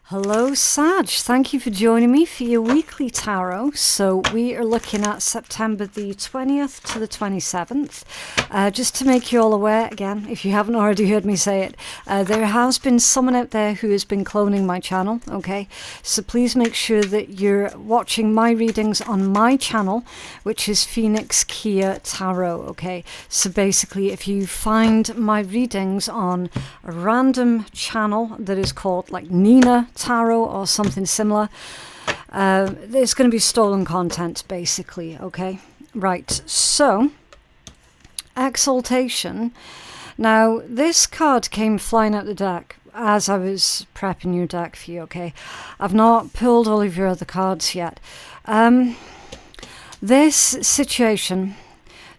Hello Sag, thank you for joining me for your weekly tarot. So we are looking at September the 20th to the 27th. Just to make you all aware, again, if you haven't already heard me say it, there has been someone out there who has been cloning my channel, okay? So please make sure that you're watching my readings on my channel, which is Phoenix Keia Tarot, okay? So basically, if you find my readings on a random channel that is called like Nina Tarot or something similar, there's going to be stolen content basically, okay? Right, so Exaltation. Now this card came flying out the deck as I was prepping your deck for you, okay? I've not pulled all of your other cards yet. This situation,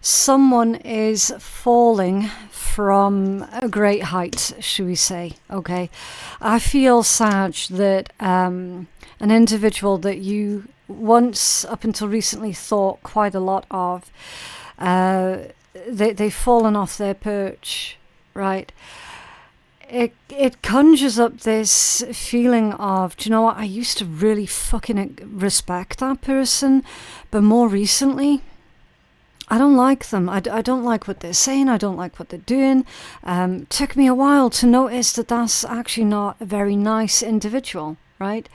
someone is falling from a great height, should we say, okay? I feel, Sag, that an individual that you once, up until recently, thought quite a lot of, they've fallen off their perch, right? It conjures up this feeling of, do you know what, I used to really fucking respect that person, but more recently, I don't like them. I don't like what they're saying. I don't like what they're doing. Took me a while to notice that that's actually not a very nice individual, right?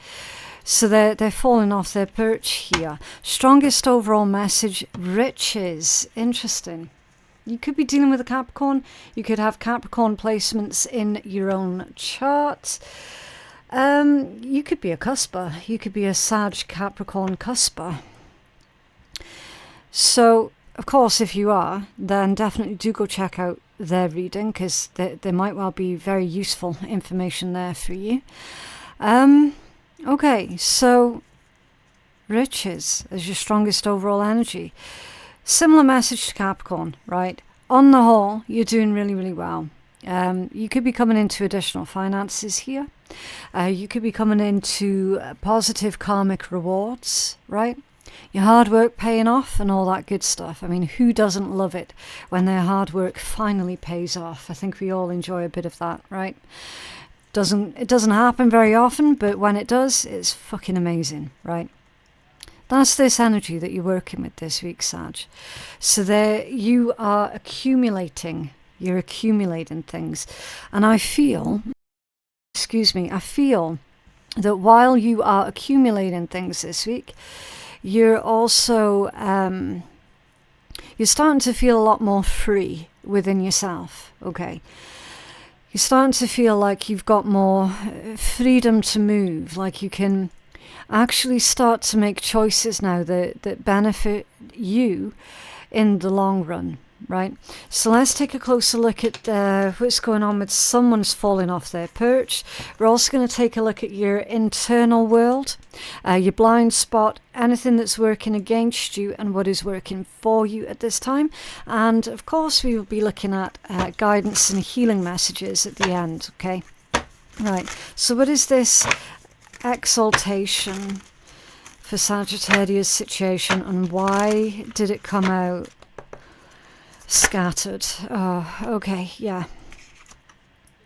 So they're falling off their perch here. Strongest overall message, riches. Interesting. You could be dealing with a Capricorn. You could have Capricorn placements in your own chart. You could be a cusper. You could be a Sag Capricorn cusper. So, of course, if you are, then definitely do go check out their reading, because there might well be very useful information there for you. Okay, so riches as your strongest overall energy. Similar message to Capricorn, right? On the whole, you're doing really, really well. You could be coming into additional finances here. You could be coming into positive karmic rewards, right? Your hard work paying off and all that good stuff. I mean, who doesn't love it when their hard work finally pays off? I think we all enjoy a bit of that, right? It doesn't happen very often, but when it does, it's fucking amazing, right? That's this energy that you're working with this week, Sag. So there you are accumulating. You're accumulating things. And I feel that while you are accumulating things this week, you're also, you're starting to feel a lot more free within yourself, okay? You're starting to feel like you've got more freedom to move, like you can actually start to make choices now that benefit you in the long run, right? So let's take a closer look at what's going on with someone's falling off their perch. We're also going to take a look at your internal world, your blind spot, anything that's working against you and what is working for you at this time. And of course, we will be looking at guidance and healing messages at the end, okay? Right, so what is this exaltation for Sagittarius situation, and why did it come out scattered? Oh, okay, yeah.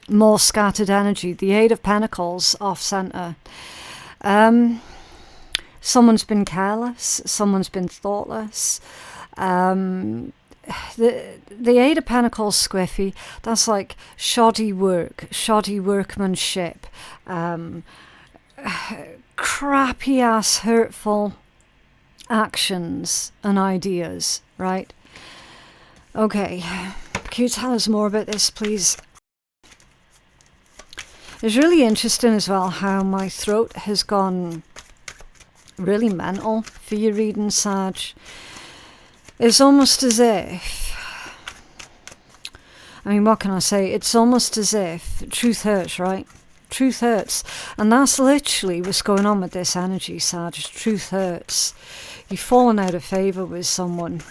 More scattered energy. The Eight of Pentacles off center. Someone's been careless. Someone's been thoughtless. The Eight of Pentacles, Squiffy, that's like shoddy work, shoddy workmanship, crappy ass hurtful actions and ideas, right? Okay, can you tell us more about this, please? It's really interesting as well how my throat has gone really mental for your reading, Sag. It's almost as if, I mean, what can I say? It's almost as if truth hurts, right? Truth hurts. And that's literally what's going on with this energy, Sag. Truth hurts. You've fallen out of favour with someone.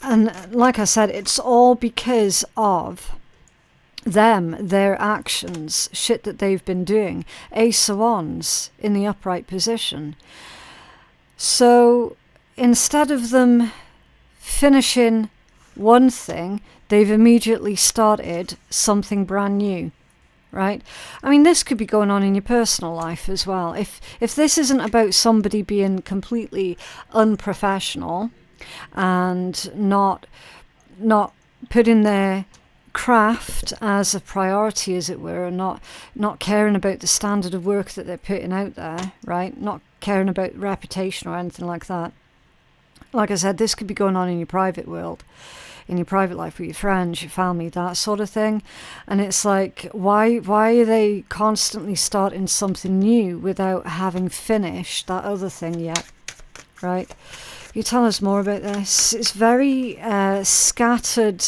And like I said, it's all because of them, their actions, shit that they've been doing. Ace of Wands in the upright position. So instead of them finishing one thing, they've immediately started something brand new. right? I mean, this could be going on in your personal life as well. If this isn't about somebody being completely unprofessional and not putting their craft as a priority, as it were, and not caring about the standard of work that they're putting out there, right? Not caring about reputation or anything like that. Like I said, this could be going on in your private world, in your private life with your friends, your family, that sort of thing. And it's like, why are they constantly starting something new without having finished that other thing yet, right? You tell us more about this. It's very scattered,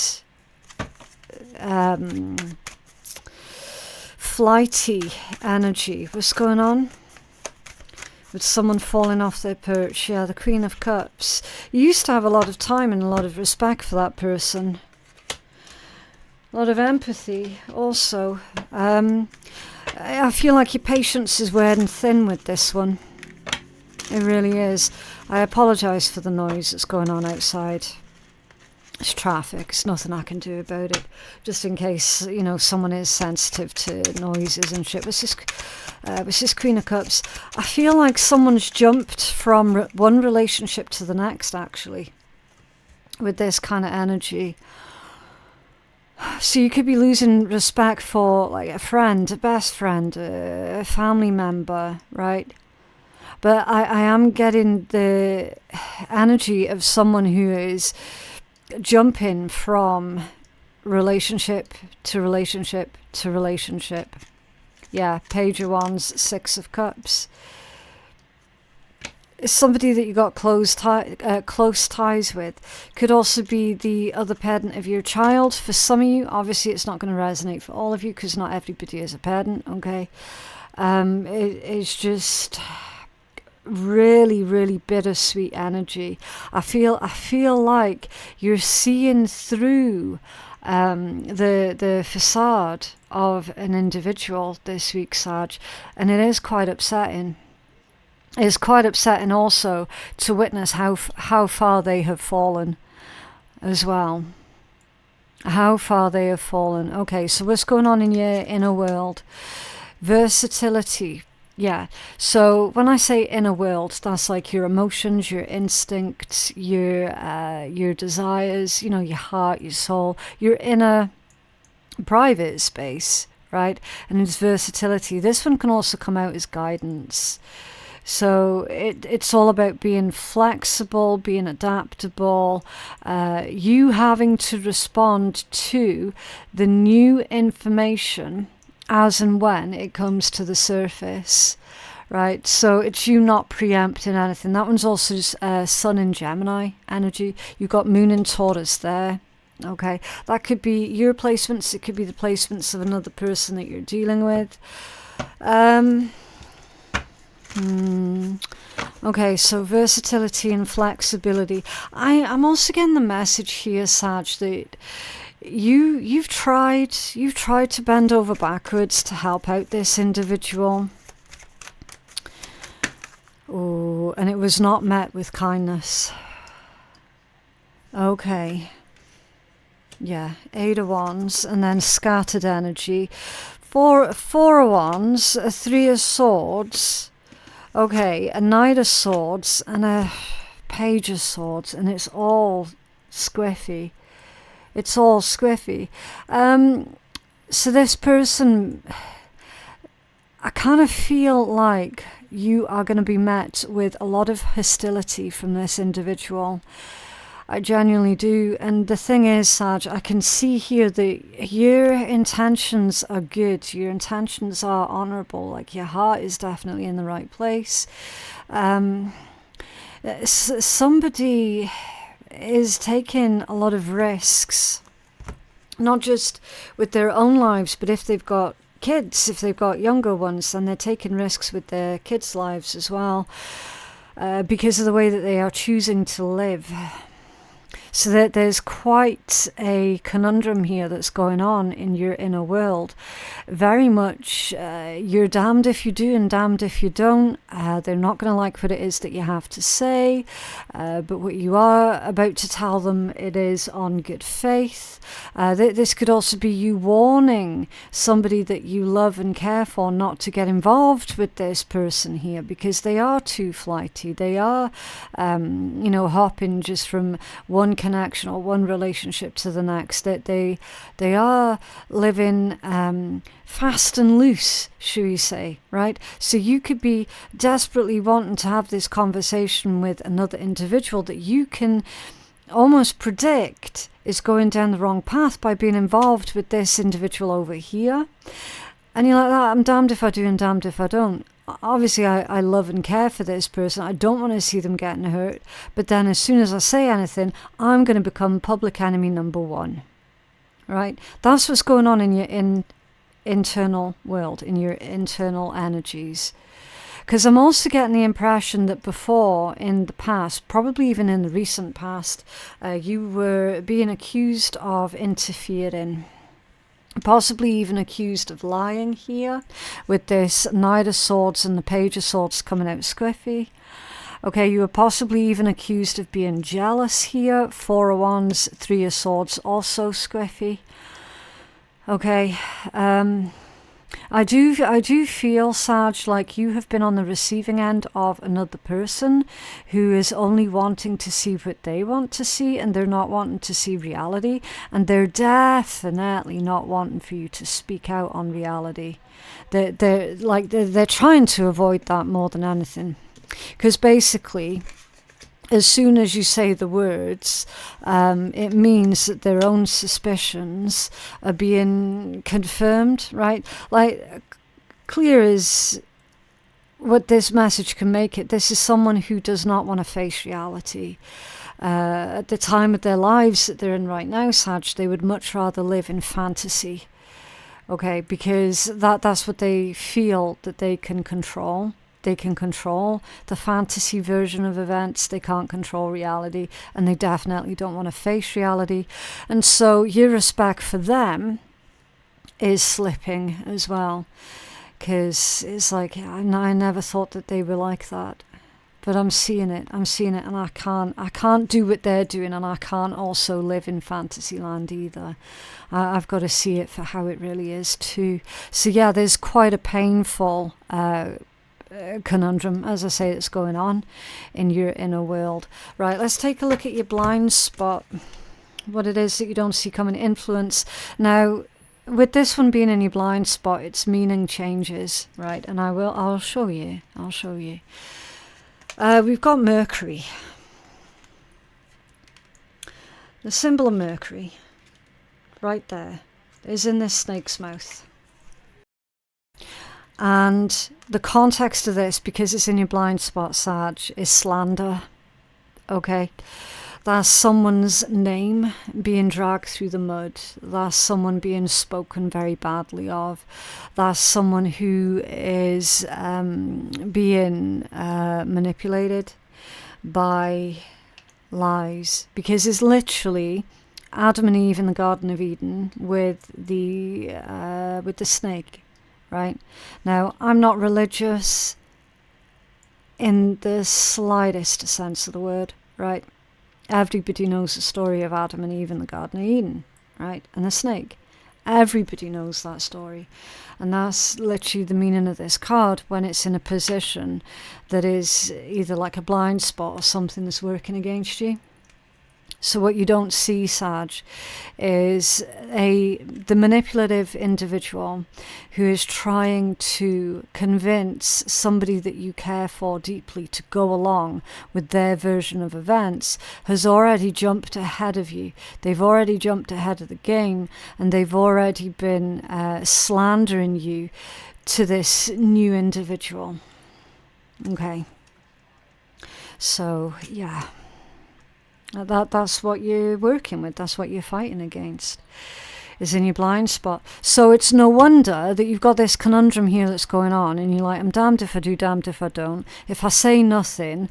flighty energy. What's going on? With someone falling off their perch. Yeah, the Queen of Cups. You used to have a lot of time and a lot of respect for that person. A lot of empathy also. I feel like your patience is wearing thin with this one. It really is. I apologise for the noise that's going on outside. It's traffic. It's nothing I can do about it. Just in case, you know, someone is sensitive to noises and shit. It's just Queen of Cups. I feel like someone's jumped from one relationship to the next, actually, with this kind of energy. So you could be losing respect for, like, a friend, a best friend, a family member, right? But I am getting the energy of someone who is jumping from relationship to relationship to relationship. Yeah, Page of Wands, Six of Cups. It's somebody that you got close ties with. Could also be the other parent of your child. For some of you, obviously it's not going to resonate for all of you because not everybody is a parent, okay? It's just really, really bittersweet energy. I feel like you're seeing through the facade of an individual this week, Sag, and it is quite upsetting. It's quite upsetting also to witness how far they have fallen as well. How far they have fallen. Okay, so what's going on in your inner world? Versatility. Yeah, so when I say inner world, that's like your emotions, your instincts, your desires, you know, your heart, your soul, your inner private space, right? And it's versatility. This one can also come out as guidance. So it's all about being flexible, being adaptable, you having to respond to the new information as and when it comes to the surface, right? So it's you not preempting anything. That one's also Sun in Gemini energy. You've got Moon in Taurus there, okay? That could be your placements. It could be the placements of another person that you're dealing with. Okay, so versatility and flexibility. I'm also getting the message here, Sag, that you've tried to bend over backwards to help out this individual. Oh, and it was not met with kindness. Okay. Yeah, Eight of Wands, and then scattered energy. Four of Wands, a Three of Swords. Okay, a Knight of Swords and a Page of Swords, and it's all squiffy. It's all squiffy. So this person, I kind of feel like you are going to be met with a lot of hostility from this individual. I genuinely do. And the thing is, Sag, I can see here that your intentions are good. Your intentions are honourable. Like, your heart is definitely in the right place. Somebody is taking a lot of risks, not just with their own lives, but if they've got kids, if they've got younger ones, then they're taking risks with their kids' lives as well, because of the way that they are choosing to live. So that there's quite a conundrum here that's going on in your inner world. Very much you're damned if you do and damned if you don't. They're not going to like what it is that you have to say, but what you are about to tell them, it is on good faith. This could also be you warning somebody that you love and care for not to get involved with this person here, because they are too flighty. They are, hopping just from one connection or one relationship to the next. That they are living fast and loose, should we say, right? So you could be desperately wanting to have this conversation with another individual that you can almost predict is going down the wrong path by being involved with this individual over here. And you're like, I'm damned if I do and damned if I don't. Obviously, I love and care for this person. I don't want to see them getting hurt. But then as soon as I say anything, I'm going to become public enemy number one. Right? That's what's going on in your internal world, in your internal energies. Because I'm also getting the impression that before, in the past, probably even in the recent past, you were being accused of interfering. Possibly even accused of lying here, with this Knight of Swords and the Page of Swords coming out squiffy. Okay, you were possibly even accused of being jealous here. Four of Wands, Three of Swords, also squiffy. Okay, I do feel, Sag, like you have been on the receiving end of another person who is only wanting to see what they want to see, and they're not wanting to see reality, and they're definitely not wanting for you to speak out on reality. They're trying to avoid that more than anything, because basically, as soon as you say the words, it means that their own suspicions are being confirmed, right? Like, clear as what this message can make it. This is someone who does not want to face reality. At the time of their lives that they're in right now, Sag, they would much rather live in fantasy, okay? Because that's what they feel that they can control. They can control the fantasy version of events. They can't control reality, and they definitely don't want to face reality. And so your respect for them is slipping as well, because it's like, I never thought that they were like that, but I'm seeing it, and I can't do what they're doing, and I can't also live in fantasy land either. I've got to see it for how it really is too. So yeah, there's quite a painful conundrum, as I say, that's going on in your inner world. Right, let's take a look at your blind spot, what it is that you don't see coming. Influence. Now, with this one being in your blind spot, its meaning changes, right? And I'll show you. We've got Mercury. The symbol of Mercury, right there, is in this snake's mouth. And the context of this, because it's in your blind spot, Sag, is slander. Okay? That's someone's name being dragged through the mud. That's someone being spoken very badly of. That's someone who is being manipulated by lies. Because it's literally Adam and Eve in the Garden of Eden with the snake. Right? Now, I'm not religious in the slightest sense of the word, right? Everybody knows the story of Adam and Eve in the Garden of Eden, right? And the snake. Everybody knows that story. And that's literally the meaning of this card when it's in a position that is either like a blind spot or something that's working against you. So what you don't see, Sag, is the manipulative individual who is trying to convince somebody that you care for deeply to go along with their version of events has already jumped ahead of you. They've already jumped ahead of the game, and they've already been slandering you to this new individual. Okay. So, yeah. That's what you're working with. That's what you're fighting against, is in your blind spot. So it's no wonder that you've got this conundrum here that's going on, and you're like, I'm damned if I do, damned if I don't. If I say nothing,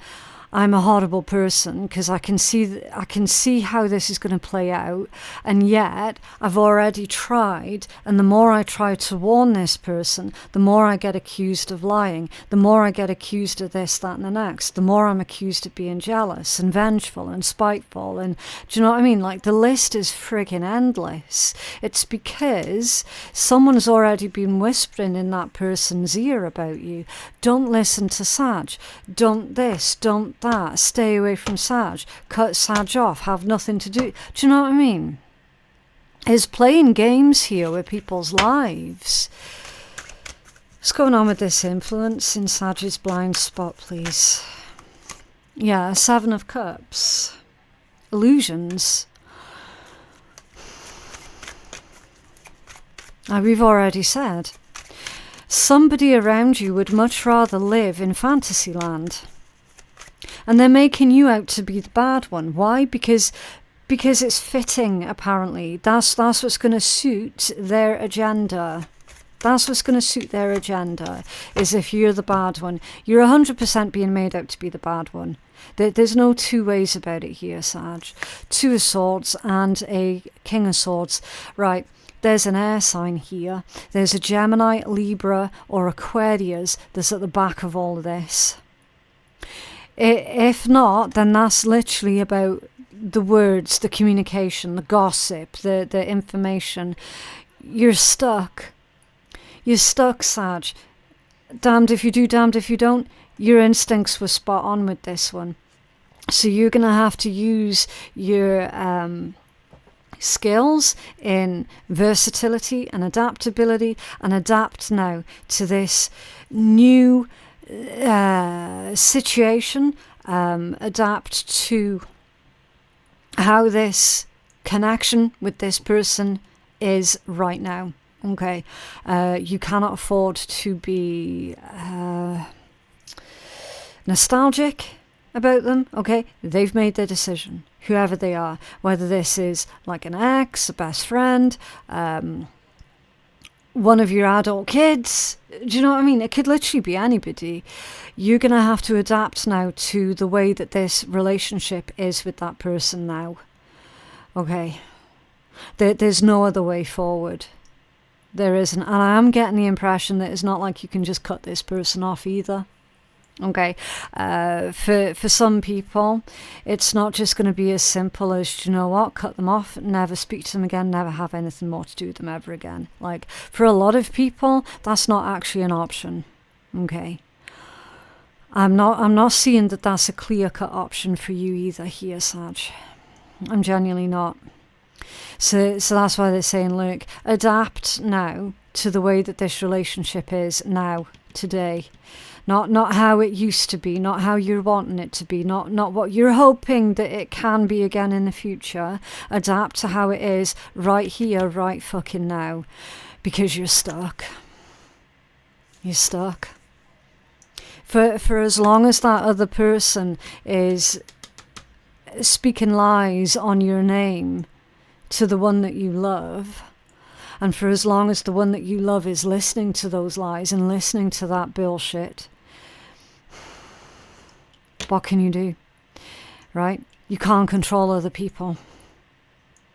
I'm a horrible person because I can see how this is going to play out, and yet I've already tried, and the more I try to warn this person, the more I get accused of lying, the more I get accused of this, that and the next, the more I'm accused of being jealous and vengeful and spiteful, and do you know what I mean? Like, the list is friggin' endless. It's because someone's already been whispering in that person's ear about you. Don't listen to Sag. Don't this, don't that, stay away from Sag, cut Sag off, have nothing to do. Do you know what I mean? Is playing games here with people's lives. What's going on with this influence in Sag's blind spot, please? Yeah, 7 of Cups. Illusions. Now, we've already said, somebody around you would much rather live in fantasy land. And they're making you out to be the bad one. Why? Because it's fitting, apparently. That's what's going to suit their agenda. That's what's going to suit their agenda, is if you're the bad one. You're 100% being made out to be the bad one. There's no two ways about it here, Sag. 2 of Swords and a King of Swords. Right, there's an air sign here. There's a Gemini, Libra, or Aquarius that's at the back of all of this. If not, then that's literally about the words, the communication, the gossip, the information. You're stuck. You're stuck, Sag. Damned if you do, damned if you don't. Your instincts were spot on with this one. So you're going to have to use your skills in versatility and adaptability, and adapt now to this new situation, adapt to how this connection with this person is right now. Okay, you cannot afford to be nostalgic about them. Okay, they've made their decision, whoever they are, whether this is like an ex, a best friend, one of your adult kids. Do you know what I mean? It could literally be anybody. You're going to have to adapt now to the way that this relationship is with that person now. Okay. There's no other way forward. There isn't. And I am getting the impression that it's not like you can just cut this person off either. Okay, for some people, it's not just going to be as simple as, you know what, cut them off, never speak to them again, never have anything more to do with them ever again. Like, for a lot of people, that's not actually an option. Okay, I'm not seeing that that's a clear-cut option for you either here, Sag. I'm genuinely not. So that's why they're saying, look, adapt now to the way that this relationship is now, today. Not how it used to be, not how you're wanting it to be, not what you're hoping that it can be again in the future. Adapt to how it is right here, right fucking now. Because you're stuck. You're stuck. For as long as that other person is speaking lies on your name to the one that you love, and for as long as the one that you love is listening to those lies and listening to that bullshit, what can you do? Right? You can't control other people.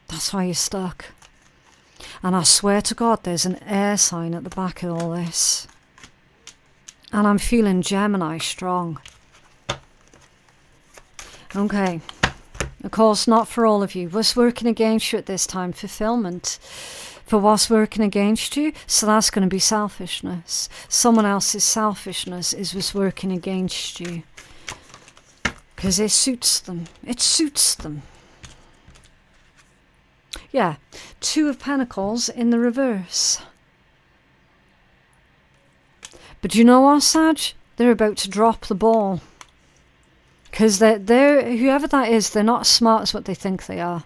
That's why you're stuck. And I swear to God, there's an air sign at the back of all this. And I'm feeling Gemini strong. Okay. Of course, not for all of you. What's working against you at this time? Fulfillment. For what's working against you, so that's going to be selfishness. Someone else's selfishness is what's working against you. Because it suits them. It suits them. Yeah. 2 of Pentacles in the reverse. But you know what, Sag? They're about to drop the ball. Because they're whoever that is, they're not as smart as what they think they are.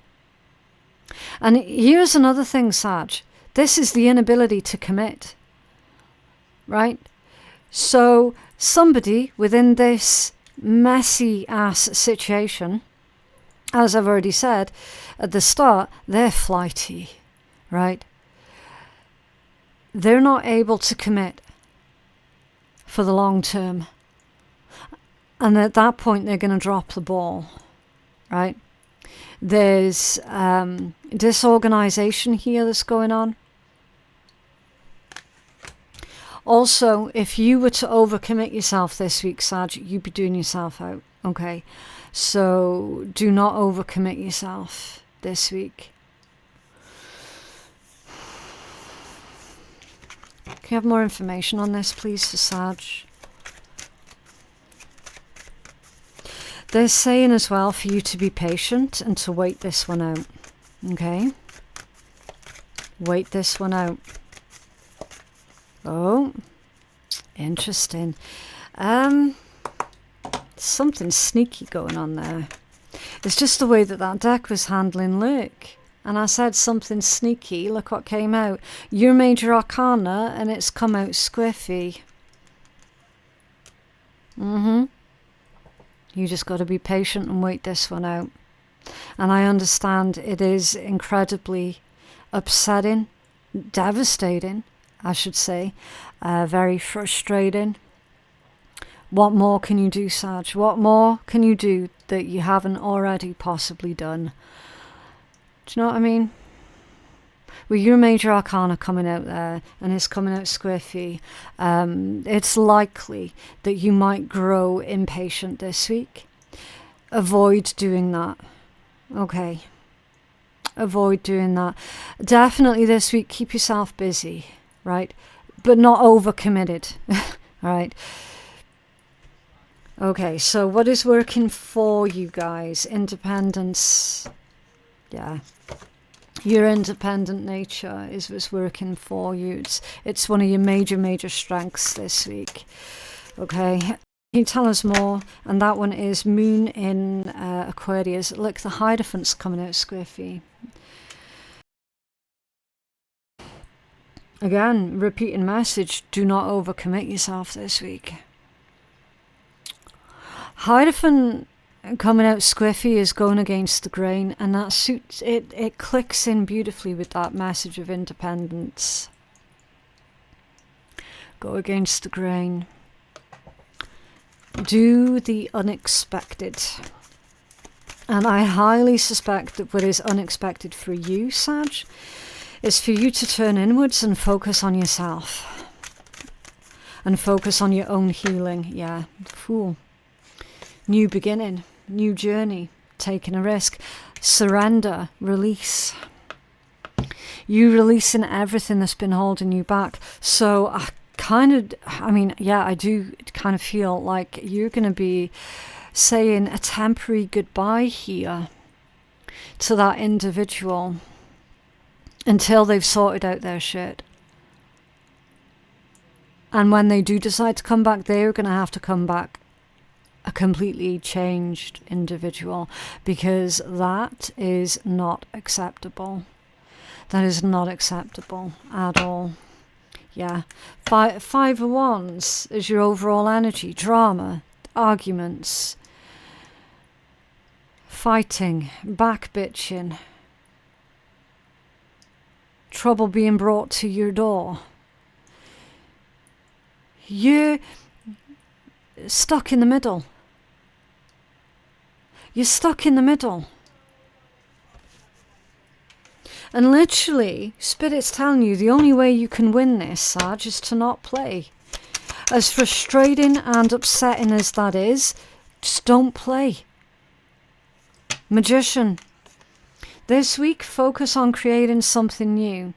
And here's another thing, Sag. This is the inability to commit. Right? So somebody within this messy ass situation, as I've already said at the start, they're flighty. Right? They're not able to commit for the long term. And at that point, they're going to drop the ball, right? There's disorganization here that's going on. Also, if you were to overcommit yourself this week, Sag, you'd be doing yourself out, okay? So do not overcommit yourself this week. Can you have more information on this, please, for Sag? They're saying as well for you to be patient and to wait this one out, okay? Wait this one out. Oh, interesting. Something sneaky going on there. It's just the way that that deck was handling Luke. And I said something sneaky. Look what came out. Your major arcana, and it's come out squiffy. You just got to be patient and wait this one out. And I understand it is incredibly upsetting, devastating, I should say, very frustrating. What more can you do, Sag? What more can you do that you haven't already possibly done? Do you know what I mean? With your major arcana coming out there, and it's coming out squiffy, it's likely that you might grow impatient this week. Avoid doing that. Okay. Avoid doing that. Definitely this week, keep yourself busy, right? But not overcommitted, right? Okay, so what is working for you guys? Independence. Yeah. Your independent nature is what's working for you. It's one of your major strengths this week. Okay. Can you tell us more? And that one is Moon in Aquarius. Look, the Hierophant's coming out squiffy. Again, repeating message, do not overcommit yourself this week. Hierophant coming out squiffy is going against the grain, and that suits it. It clicks in beautifully with that message of independence. Go against the grain. Do the unexpected. And I highly suspect that what is unexpected for you, Sag, is for you to turn inwards and focus on yourself. And focus on your own healing. Yeah, Fool. New beginning, new journey, taking a risk, surrender, release. You releasing everything that's been holding you back. So I do kind of feel like you're going to be saying a temporary goodbye here to that individual until they've sorted out their shit. And when they do decide to come back, they're going to have to come back a completely changed individual, because that is not acceptable. That is not acceptable at all. Yeah. Five of Wands is your overall energy. Drama, arguments, fighting, backbitching, trouble being brought to your door. You're stuck in the middle. You're stuck in the middle. And literally, Spirit's telling you the only way you can win this, Sag, is to not play. As frustrating and upsetting as that is, just don't play. Magician. This week, focus on creating something new.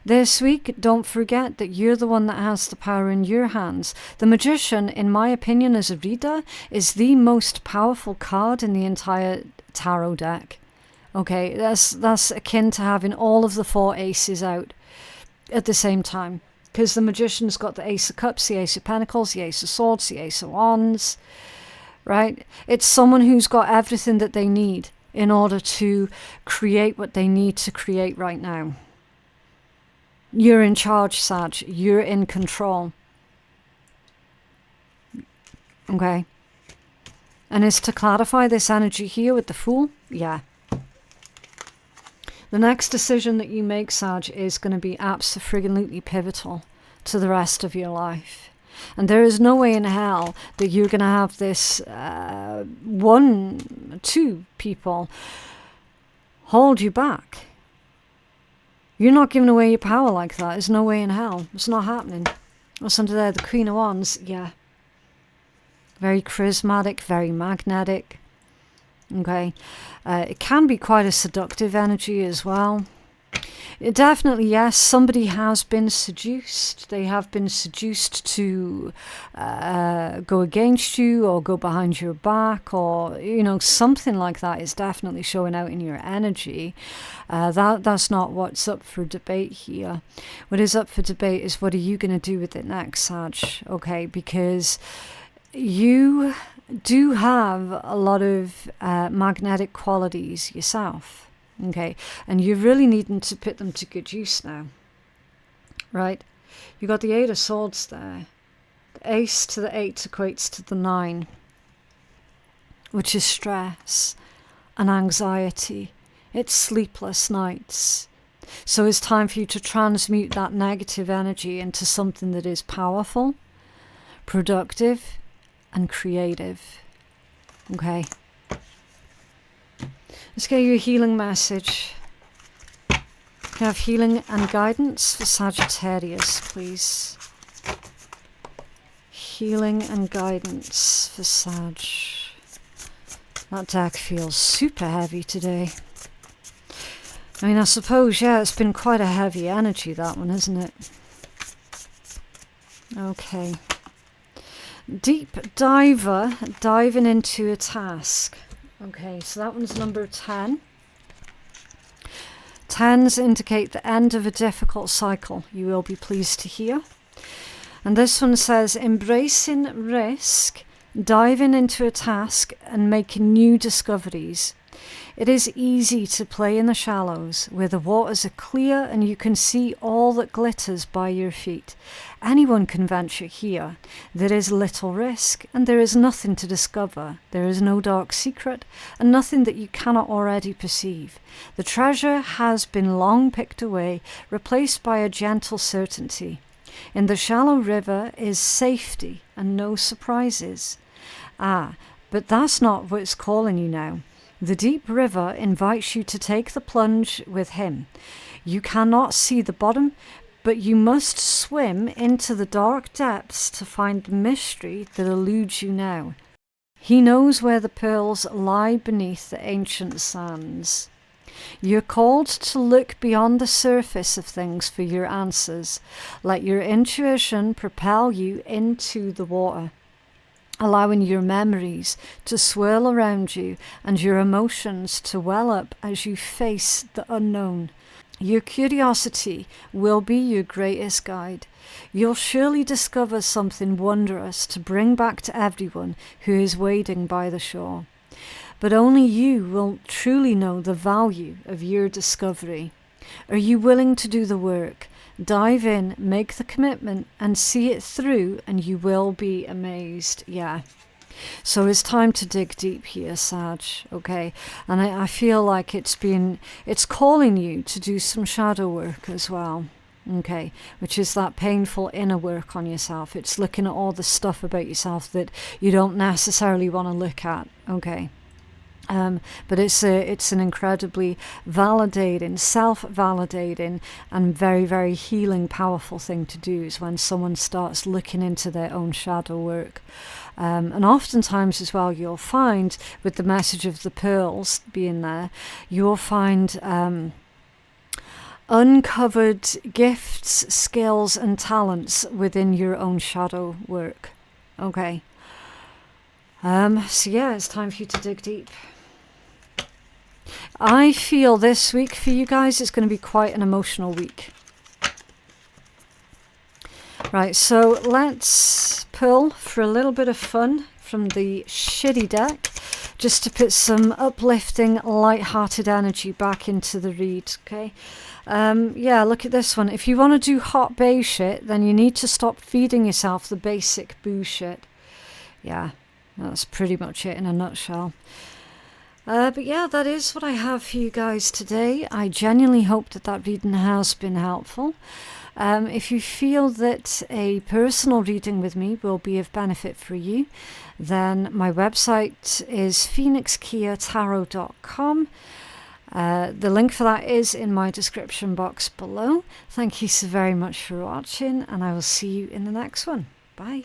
This week, don't forget that you're the one that has the power in your hands. The Magician, in my opinion as a reader, is the most powerful card in the entire tarot deck. Okay, that's akin to having all of the 4 aces out at the same time. Because the Magician's got the Ace of Cups, the Ace of Pentacles, the Ace of Swords, the Ace of Wands. Right? It's someone who's got everything that they need in order to create what they need to create right now. You're in charge, Sag. You're in control. Okay. And is to clarify this energy here with the Fool? Yeah. The next decision that you make, Sag, is going to be absolutely pivotal to the rest of your life. And there is no way in hell that you're going to have this two people hold you back. You're not giving away your power like that. There's no way in hell. It's not happening. What's under there? The Queen of Wands. Yeah. Very charismatic, very magnetic. Okay. It can be quite a seductive energy as well. Definitely, yes, somebody has been seduced. They have been seduced to go against you or go behind your back, or, you know, something like that is definitely showing out in your energy. That's not what's up for debate here. What is up for debate is what are you going to do with it next, Sag? Okay, because you do have a lot of magnetic qualities yourself. Okay, and you're really needing to put them to good use now, right? You got the 8 of Swords there. The Ace to the 8 equates to the 9, which is stress and anxiety. It's sleepless nights. So it's time for you to transmute that negative energy into something that is powerful, productive, and creative. Okay. Let's get you a healing message. Can I have healing and guidance for Sagittarius, please? Healing and guidance for Sag. That deck feels super heavy today. I mean, I suppose, yeah, it's been quite a heavy energy, that one, isn't it? Okay. Deep diver, diving into a task. Okay, so that one's number 10. 10s indicate the end of a difficult cycle, you will be pleased to hear. And this one says, embracing risk, diving into a task and making new discoveries. It is easy to play in the shallows where the waters are clear and you can see all that glitters by your feet. Anyone can venture here. There is little risk and there is nothing to discover. There is no dark secret and nothing that you cannot already perceive. The treasure has been long picked away, replaced by a gentle certainty. In the shallow river is safety and no surprises. But that's not what's calling you now. The deep river invites you to take the plunge with him. You cannot see the bottom, but you must swim into the dark depths to find the mystery that eludes you now. He knows where the pearls lie beneath the ancient sands. You're called to look beyond the surface of things for your answers. Let your intuition propel you into the water, allowing your memories to swirl around you and your emotions to well up as you face the unknown. Your curiosity will be your greatest guide. You'll surely discover something wondrous to bring back to everyone who is wading by the shore. But only you will truly know the value of your discovery. Are you willing to do the work? Dive in, make the commitment, and see it through, and you will be amazed. Yeah. So it's time to dig deep here, Sag, okay? And I feel like it's calling you to do some shadow work as well, okay? Which is that painful inner work on yourself. It's looking at all the stuff about yourself that you don't necessarily want to look at, okay? But it's an incredibly validating, self-validating and very, very healing, powerful thing to do is when someone starts looking into their own shadow work. And oftentimes as well, you'll find with the message of the pearls being there, you'll find uncovered gifts, skills and talents within your own shadow work. Okay. So yeah, it's time for you to dig deep. I feel this week for you guys is going to be quite an emotional week. Right, so let's pull for a little bit of fun from the shitty deck, just to put some uplifting, light-hearted energy back into the read, okay? Yeah, look at this one. If you want to do hot bae shit, then you need to stop feeding yourself the basic boo shit. Yeah, that's pretty much it in a nutshell. But yeah, that is what I have for you guys today. I genuinely hope that reading has been helpful. If you feel that a personal reading with me will be of benefit for you, then my website is phoenixkeiatarot.com. The link for that is in my description box below. Thank you so very much for watching, and I will see you in the next one. Bye.